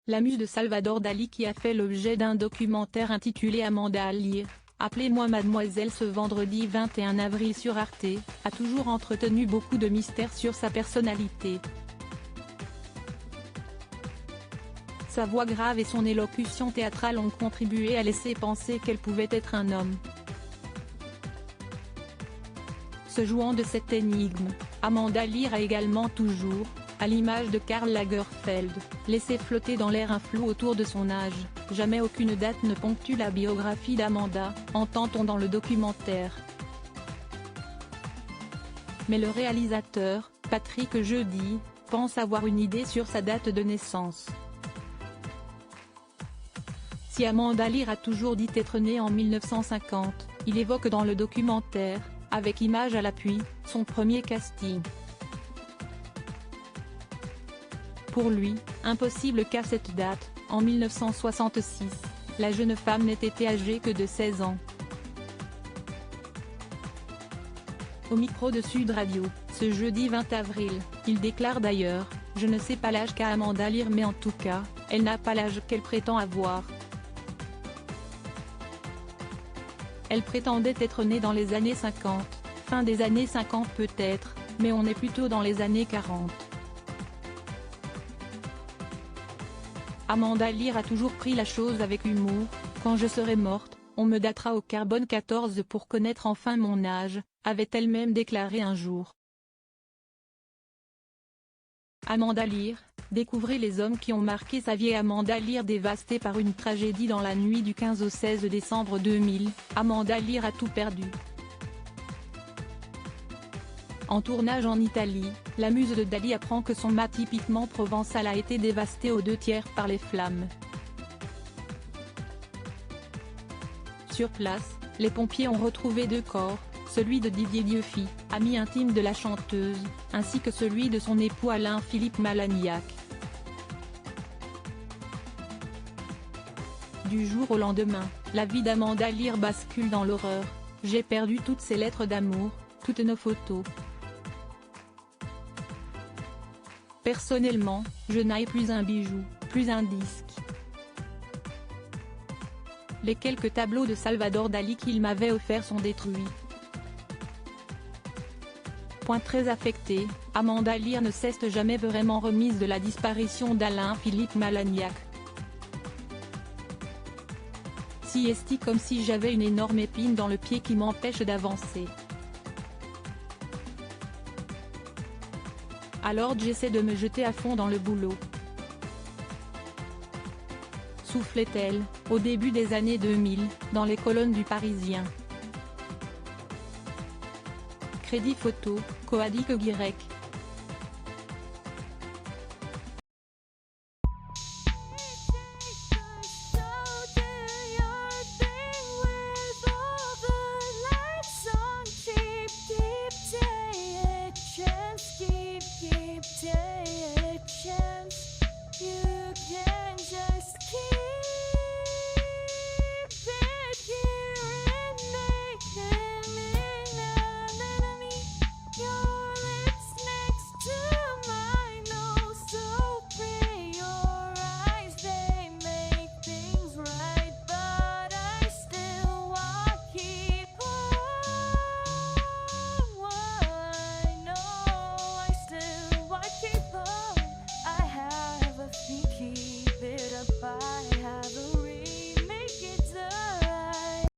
La muse de Salvador Dali qui a fait l'objet d'un documentaire intitulé Amanda Lear, Appelez-moi Mademoiselle ce vendredi 21 avril sur Arte, a toujours entretenu beaucoup de mystères sur sa personnalité. Sa voix grave et son élocution théâtrale ont contribué à laisser penser qu'elle pouvait être un homme. Se jouant de cette énigme, Amanda Lear a également toujours, à l'image de Karl Lagerfeld, laissé flotter dans l'air un flou autour de son âge. Jamais aucune date ne ponctue la biographie d'Amanda, entend-on dans le documentaire. Mais le réalisateur, Patrick Jeudi, pense avoir une idée sur sa date de naissance. Si Amanda Lear a toujours dit être née en 1950, il évoque dans le documentaire, avec images à l'appui, son premier casting. Pour lui, impossible qu'à cette date, en 1966, la jeune femme n'ait été âgée que de 16 ans. Au micro de Sud Radio, ce jeudi 20 avril, il déclare d'ailleurs « Je ne sais pas l'âge qu'a Amanda Lear mais en tout cas, elle n'a pas l'âge qu'elle prétend avoir. Elle prétendait être née dans les années 50, fin des années 50 peut-être, mais on est plutôt dans les années 40. » Amanda Lear a toujours pris la chose avec humour. « Quand je serai morte, on me datera au carbone 14 pour connaître enfin mon âge », avait-elle même déclaré un jour. Amanda Lear, découvrez les hommes qui ont marqué sa vie. Amanda Lear dévastée par une tragédie dans la nuit du 15 au 16 décembre 2000, Amanda Lear a tout perdu. En tournage en Italie, la muse de Dali apprend que son mât typiquement provençal a été dévasté aux 2/3 par les flammes. Sur place, les pompiers ont retrouvé 2 corps, celui de Didier Dieufy, ami intime de la chanteuse, ainsi que celui de son époux Alain-Philippe Malagnac. Du jour au lendemain, la vie d'Amanda Lear bascule dans l'horreur. « J'ai perdu toutes ces lettres d'amour, toutes nos photos. Personnellement, je n'ai plus un bijou, plus un disque. Les quelques tableaux de Salvador Dali qu'il m'avait offerts sont détruits. » Très affectée, Amanda Lear ne s'est jamais vraiment remise de la disparition d'Alain-Philippe Malagnac. Si est comme si j'avais une énorme épine dans le pied qui m'empêche d'avancer. Alors j'essaie de me jeter à fond dans le boulot. Soufflait-elle, au début des années 2000, dans les colonnes du Parisien. Crédit photo, Coadic Guirec.